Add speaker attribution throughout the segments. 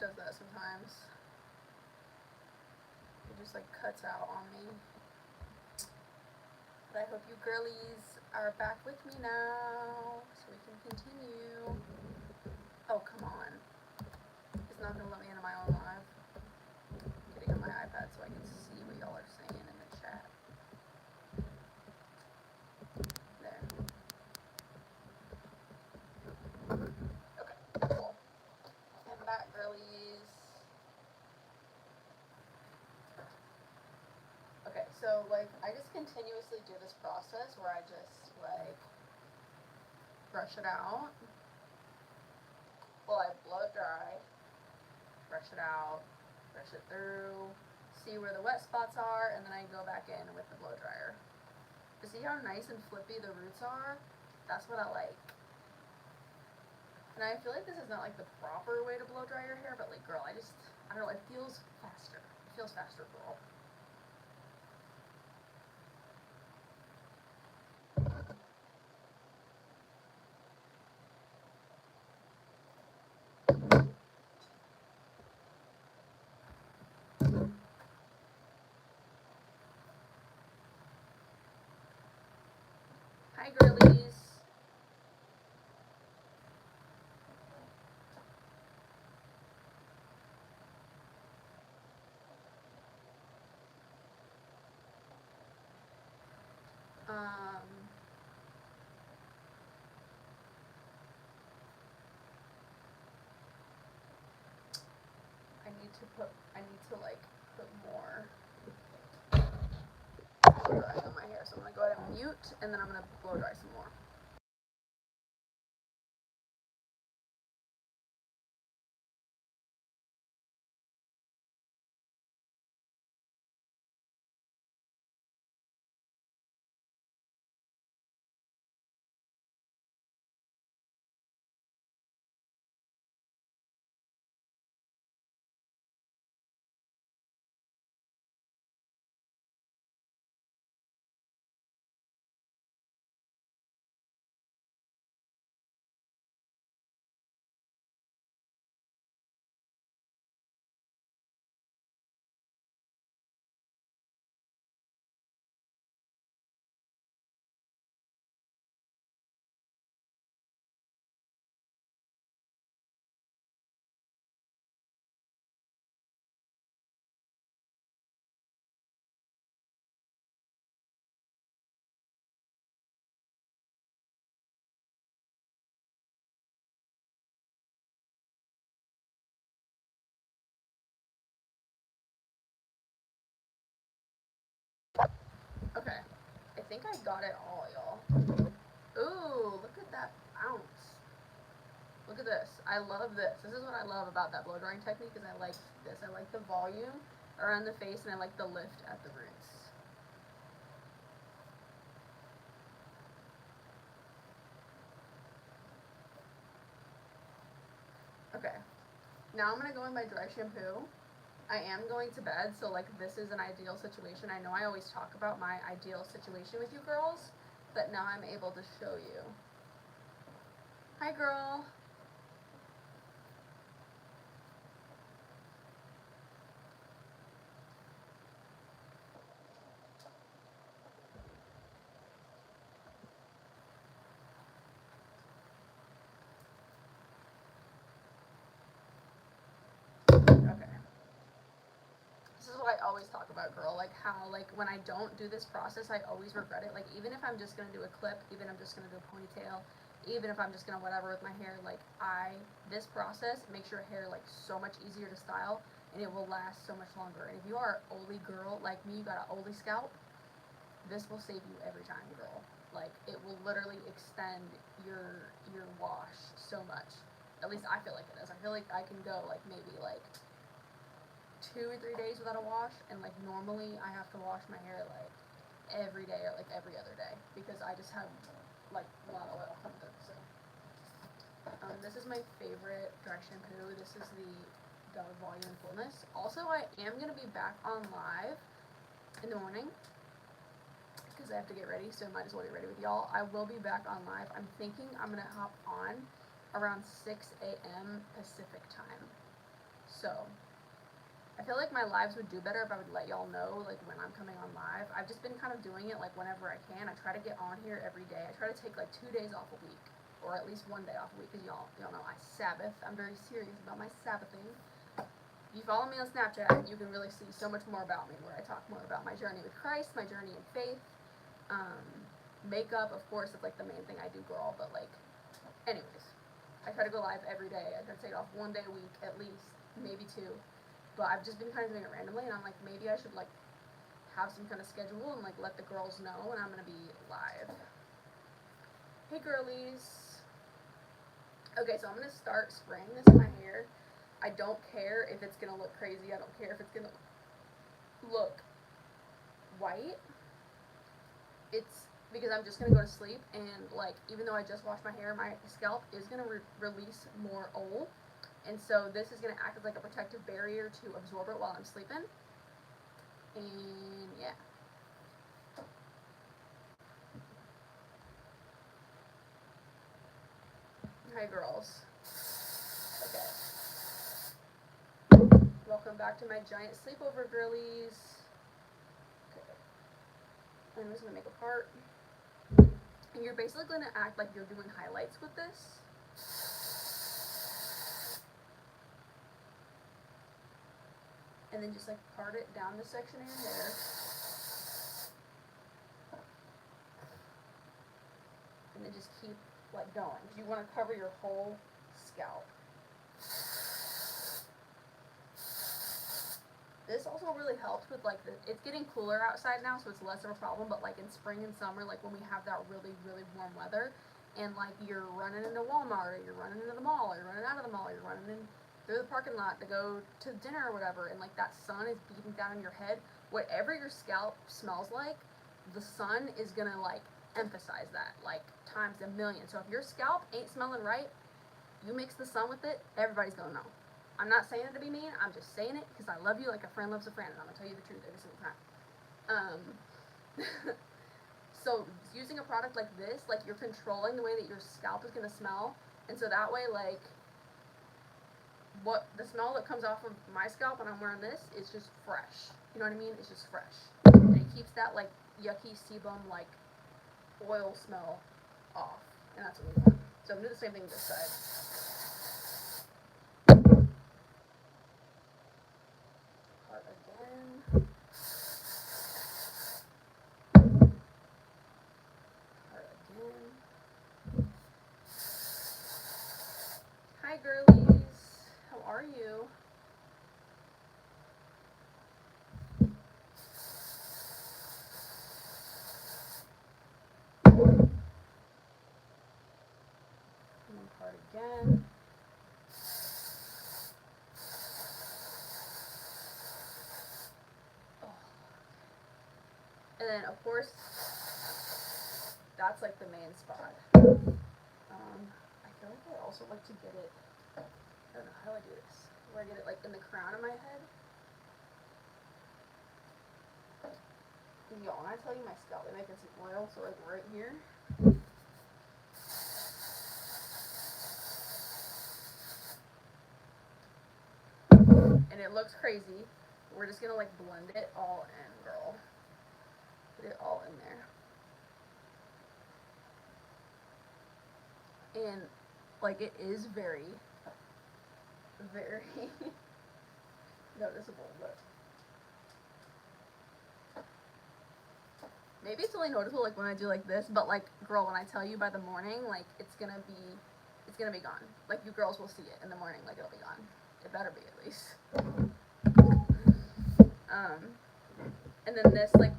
Speaker 1: does that sometimes. It just like cuts out on me. But I hope you girlies are back with me now so we can continue. Oh, come on. It's not going to let me into my own live. I'm getting on my iPad so I can see what y'all are saying in the chat. There. Okay, cool. I'm back, girlies. Okay, so like I just continuously do this process where I just like brush it out. Well, I blow it dry, brush it out, brush it through, see where the wet spots are, and then I go back in with the blow dryer. To see how nice and flippy the roots are, that's what I like. And I feel like this is not like the proper way to blow dry your hair, but like, girl, I don't know, it feels faster. It feels faster, girl. Hi, girlies. I need to like put more blow dry on my hair. So I'm gonna go ahead and mute, and then I'm gonna blow dry some more. Okay, I think I got it all, y'all. Ooh, look at that bounce. Look at this. I love this. This is what I love about that blow drying technique is I like this. I like the volume around the face and I like the lift at the roots. Okay, now I'm going to go in my dry shampoo. I am going to bed, so like this is an ideal situation. I know I always talk about my ideal situation with you girls, but now I'm able to show you. Hi, girl. Okay. This is what I always talk about, girl. Like how, like when I don't do this process, I always regret it. Like even if I'm just gonna do a clip, even if I'm just gonna do a ponytail, even if I'm just gonna whatever with my hair, like this process makes your hair like so much easier to style and it will last so much longer. And if you are an oily girl like me, you got an oily scalp, this will save you every time, girl. Like it will literally extend your wash so much. At least I feel like it is. I feel like I can go like maybe like 2 or 3 days without a wash, and like normally I have to wash my hair like every day or like every other day because I just have like a lot of oil coming through. So this is my favorite dry shampoo. This is the Dove Volume and Fullness. Also, I am gonna be back on live in the morning because I have to get ready, so might as well get ready with y'all. I will be back on live. I'm thinking I'm gonna hop on around 6 a.m. Pacific time. So I feel like my lives would do better if I would let y'all know like when I'm coming on live. I've just been kind of doing it like whenever I can. I try to get on here every day. I try to take like 2 days off a week, or at least 1 day off a week, because y'all know I Sabbath. I'm very serious about my Sabbathing. If you follow me on Snapchat, you can really see so much more about me, where I talk more about my journey with Christ, my journey in faith. Makeup, of course, is like the main thing I do, girl, but like, anyways, I try to go live every day. I try to take off 1 day a week at least, maybe 2, but I've just been kind of doing it randomly, and I'm like, maybe I should like have some kind of schedule and like let the girls know when I'm gonna be live. Hey girlies. Okay, so I'm gonna start spraying this in my hair. I don't care if it's gonna look crazy. I don't care if it's gonna look white. It's because I'm just gonna go to sleep, and like, even though I just washed my hair, my scalp is gonna release more oil, and so this is gonna act as like a protective barrier to absorb it while I'm sleeping. And yeah. Hi girls. Okay. Welcome back to my giant sleepover, girlies. Okay. I'm just gonna make a part. And you're basically gonna act like you're doing highlights with this. And then just like part it down this section here and there. And then just keep like going. You want to cover your whole scalp. This also really helps with like it's getting cooler outside now, so it's less of a problem, but like in spring and summer, like when we have that really, really warm weather, and like you're running into Walmart, or you're running into the mall, or you're running out of the mall, or you're running in through the parking lot to go to dinner or whatever, and like that sun is beating down on your head, whatever your scalp smells like, the sun is gonna like emphasize that like times a million. So if your scalp ain't smelling right, you mix the sun with it, everybody's gonna know. I'm not saying it to be mean, I'm just saying it because I love you like a friend loves a friend, and I'm gonna tell you the truth every single time. So using a product like this, like you're controlling the way that your scalp is gonna smell, and so that way, like, what the smell that comes off of my scalp when I'm wearing this is just fresh. You know what I mean? It's just fresh, and it keeps that like yucky sebum like oil smell off, and that's what we want. So I'm gonna do the same thing this side. Part again. Part again. Hi girlies, how are you? And then part again. Oh. And then of course, that's like the main spot. I feel like I also like to get it, I don't know, how do I do this? Where I get it like in the crown of my head. Y'all, when I tell you my scalp, they make it some oil, so like right here. And it looks crazy. We're just gonna like blend it all in, girl. Put it all in there. And like it is very, very noticeable, but maybe it's only noticeable like when I do like this, but like girl, when I tell you by the morning, like it's gonna be gone. Like you girls will see it in the morning, like it'll be gone. It better be at least. And then this like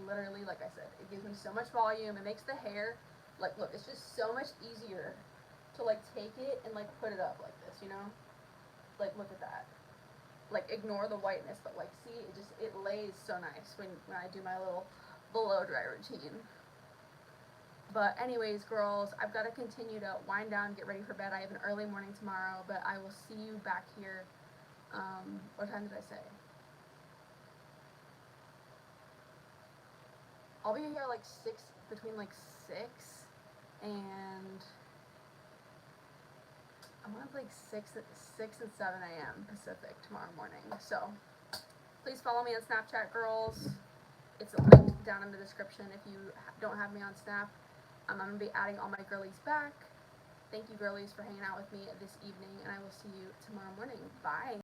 Speaker 1: literally, like I said, it gives me so much volume. It makes the hair like, look, it's just so much easier to like take it and like put it up like this, you know? Like look at that. Like ignore the whiteness, but like see, it lays so nice when I do my little blow dry routine. But anyways, girls, I've got to continue to wind down, get ready for bed. I have an early morning tomorrow, but I will see you back here. What time did I say? I'll be here like between like 6 and I'm on like 6 and 7 a.m. Pacific tomorrow morning. So please follow me on Snapchat, girls. It's linked down in the description if you don't have me on Snap. I'm going to be adding all my girlies back. Thank you, girlies, for hanging out with me this evening, and I will see you tomorrow morning. Bye.